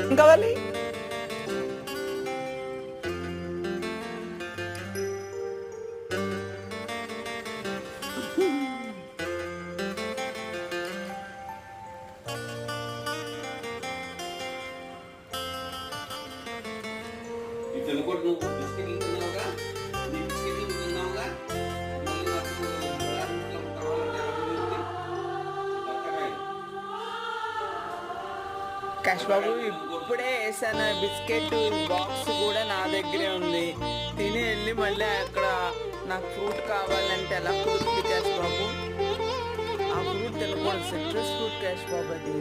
ఏం కావాలి? కాష్ బాబు ఇప్పుడే వేసాను బిస్కెట్ బాక్స్ కూడా నా దగ్గరే ఉంది. తిని వెళ్ళి మళ్ళీ అక్కడ నాకు ఫ్రూట్ కావాలంటే ఎలా కుదురుతుంది కాష్ బాబు? ఆ ఫ్రూట్ తినకూడదు, సిట్రస్ ఫ్రూట్ కాష్ బాబు అది.